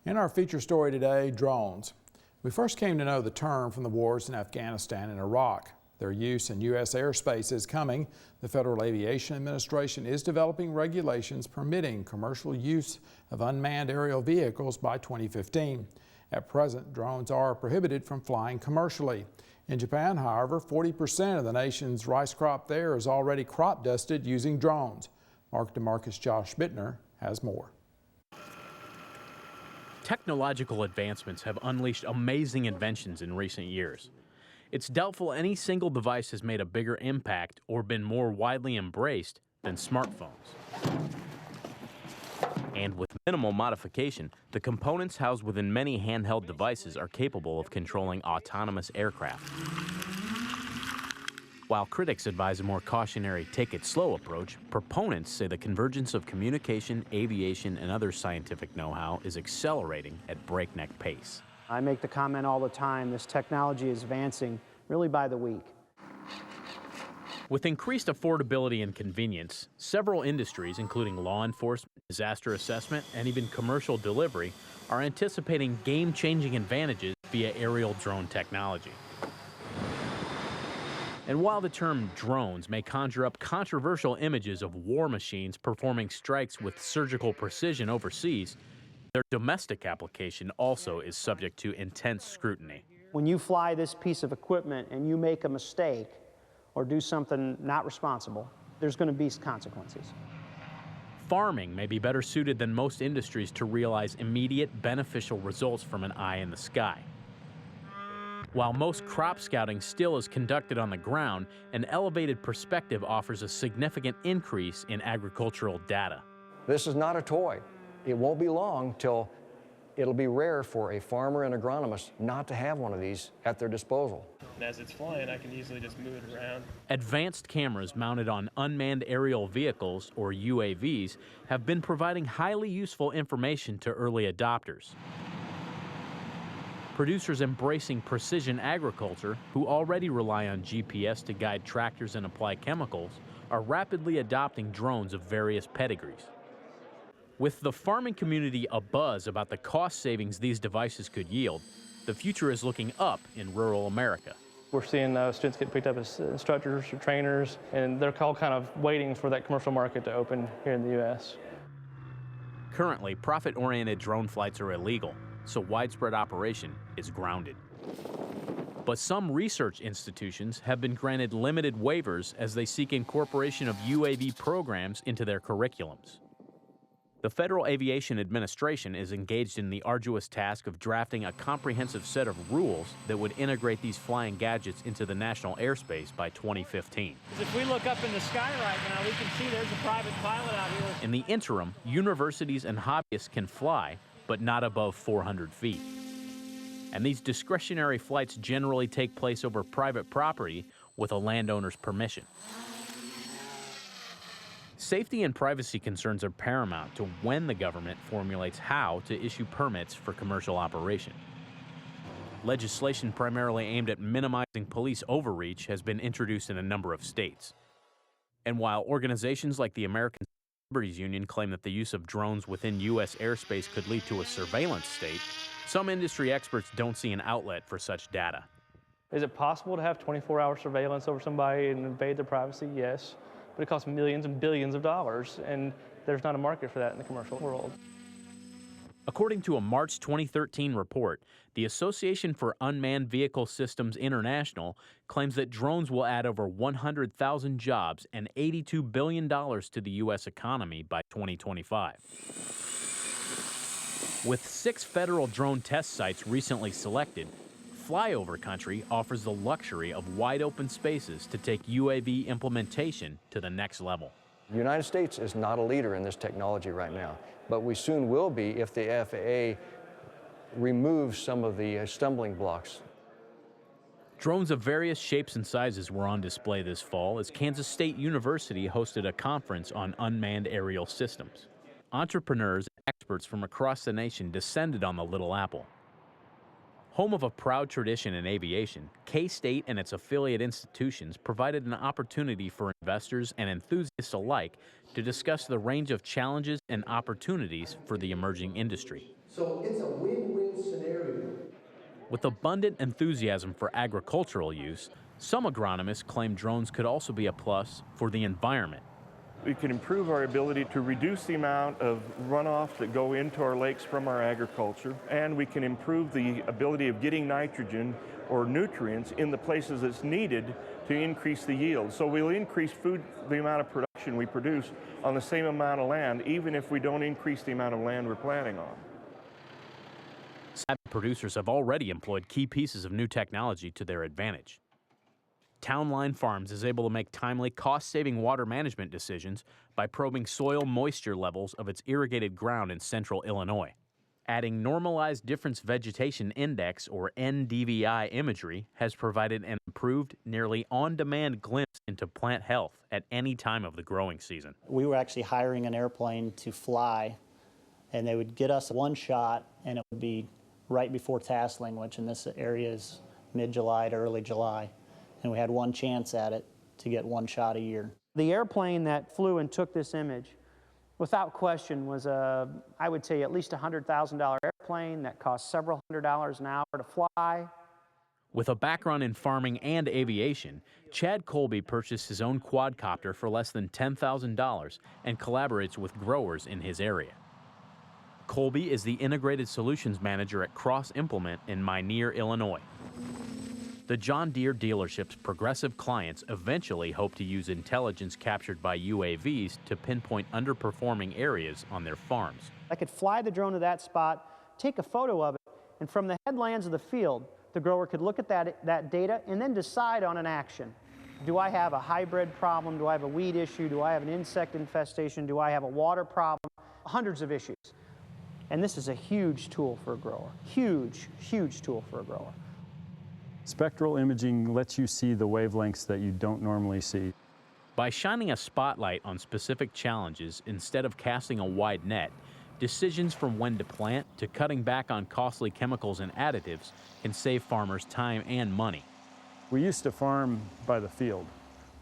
In our feature story today, drones. We first came to know the term from the wars in Afghanistan and Iraq. Their use in U.S. airspace is coming. The Federal Aviation Administration is developing regulations permitting commercial use of unmanned aerial vehicles by 2015. At present, drones are prohibited from flying commercially. In Japan, however, 40% of the nation's rice crop there is already crop dusted using drones. Mark DeMarcus Josh Bittner has more. Technological advancements have unleashed amazing inventions in recent years. It's doubtful any single device has made a bigger impact or been more widely embraced than smartphones. And with minimal modification, the components housed within many handheld devices are capable of controlling autonomous aircraft. While critics advise a more cautionary take-it-slow approach, proponents say the convergence of communication, aviation, and other scientific know-how is accelerating at breakneck pace. I make the comment all the time, this technology is advancing really by the week. With increased affordability and convenience, several industries, including law enforcement, disaster assessment, and even commercial delivery, are anticipating game-changing advantages via aerial drone technology. And while the term drones may conjure up controversial images of war machines performing strikes with surgical precision overseas, their domestic application also is subject to intense scrutiny. When you fly this piece of equipment and you make a mistake or do something not responsible, there's going to be consequences. Farming may be better suited than most industries to realize immediate beneficial results from an eye in the sky. While most crop scouting still is conducted on the ground, an elevated perspective offers a significant increase in agricultural data. This is not a toy. It won't be long till it'll be rare for a farmer and agronomist not to have one of these at their disposal. And as it's flying, I can easily just move it around. Advanced cameras mounted on unmanned aerial vehicles, or UAVs, have been providing highly useful information to early adopters. Producers embracing precision agriculture, who already rely on GPS to guide tractors and apply chemicals, are rapidly adopting drones of various pedigrees. With the farming community abuzz about the cost savings these devices could yield, the future is looking up in rural America. We're seeing students get picked up as instructors or trainers, and they're all kind of waiting for that commercial market to open here in the U.S. Currently, profit-oriented drone flights are illegal, so widespread operation is grounded. But some research institutions have been granted limited waivers as they seek incorporation of UAV programs into their curriculums. The Federal Aviation Administration is engaged in the arduous task of drafting a comprehensive set of rules that would integrate these flying gadgets into the national airspace by 2015. If we look up in the sky right now, we can see there's a private pilot out here. In the interim, universities and hobbyists can fly, but not above 400 feet. And these discretionary flights generally take place over private property with a landowner's permission. Safety and privacy concerns are paramount to when the government formulates how to issue permits for commercial operation. Legislation primarily aimed at minimizing police overreach has been introduced in a number of states. And while organizations like the American Liberties Union claim that the use of drones within U.S. airspace could lead to a surveillance state, some industry experts don't see an outlet for such data. Is it possible to have 24-hour surveillance over somebody and invade their privacy? Yes. But it costs millions and billions of dollars, and there's not a market for that in the commercial world. According to a March 2013 report, the Association for Unmanned Vehicle Systems International claims that drones will add over 100,000 jobs and $82 billion to the U.S. economy by 2025. With 6 federal drone test sites recently selected, Flyover Country offers the luxury of wide-open spaces to take UAV implementation to the next level. The United States is not a leader in this technology right now, but we soon will be if the FAA removes some of the stumbling blocks. Drones of various shapes and sizes were on display this fall as Kansas State University hosted a conference on unmanned aerial systems. Entrepreneurs and experts from across the nation descended on the Little Apple. Home of a proud tradition in aviation, K-State and its affiliate institutions provided an opportunity for investors and enthusiasts alike to discuss the range of challenges and opportunities for the emerging industry. So it's a win-win scenario. With abundant enthusiasm for agricultural use, some agronomists claim drones could also be a plus for the environment. We can improve our ability to reduce the amount of runoff that go into our lakes from our agriculture, and we can improve the ability of getting nitrogen or nutrients in the places it's needed to increase the yield. So we'll increase the amount of production we produce on the same amount of land, even if we don't increase the amount of land we're planting on. Savvy producers have already employed key pieces of new technology to their advantage. Town Line Farms is able to make timely, cost-saving water management decisions by probing soil moisture levels of its irrigated ground in central Illinois. Adding Normalized Difference Vegetation Index, or NDVI imagery, has provided an improved, nearly on-demand glimpse into plant health at any time of the growing season. We were actually hiring an airplane to fly, and they would get us one shot, and it would be right before tasseling, which in this area is mid-July to early July. And we had one chance at it to get one shot a year. The airplane that flew and took this image, without question, was I would say at least $100,000 airplane that cost several $100s an hour to fly. With a background in farming and aviation, Chad Colby purchased his own quadcopter for less than $10,000 and collaborates with growers in his area. Colby is the Integrated Solutions Manager at Cross Implement in Minear, Illinois. The John Deere dealership's progressive clients eventually hope to use intelligence captured by UAVs to pinpoint underperforming areas on their farms. I could fly the drone to that spot, take a photo of it, and from the headlands of the field, the grower could look at that data and then decide on an action. Do I have a hybrid problem? Do I have a weed issue? Do I have an insect infestation? Do I have a water problem? Hundreds of issues. And this is a huge tool for a grower. Huge, huge tool for a grower. Spectral imaging lets you see the wavelengths that you don't normally see. By shining a spotlight on specific challenges instead of casting a wide net, decisions from when to plant to cutting back on costly chemicals and additives can save farmers time and money. We used to farm by the field.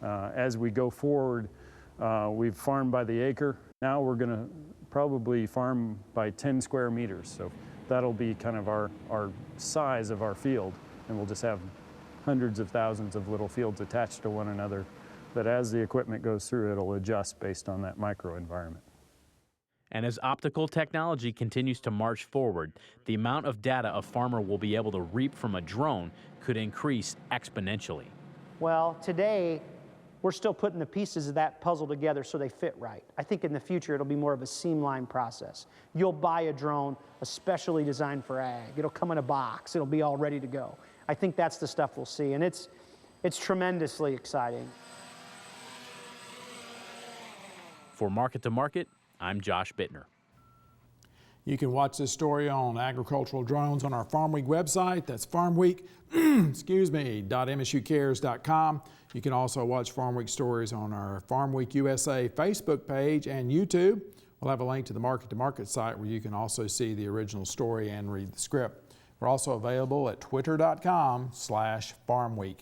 As we go forward, we've farmed by the acre. Now we're going to probably farm by 10 square meters. So that'll be kind of our size of our field. And we'll just have hundreds of thousands of little fields attached to one another that as the equipment goes through, it'll adjust based on that microenvironment. And as optical technology continues to march forward, the amount of data a farmer will be able to reap from a drone could increase exponentially. Well, today, we're still putting the pieces of that puzzle together so they fit right. I think in the future, it'll be more of a seamline process. You'll buy a drone especially designed for ag. It'll come in a box. It'll be all ready to go. I think that's the stuff we'll see, and it's tremendously exciting. For Market to Market, I'm Josh Bittner. You can watch this story on agricultural drones on our Farmweek website. That's Farmweek, .msucares.com. You can also watch Farmweek stories on our Farmweek USA Facebook page and YouTube. We'll have a link to the Market to Market site where you can also see the original story and read the script. We're also available at twitter.com/Farmweek.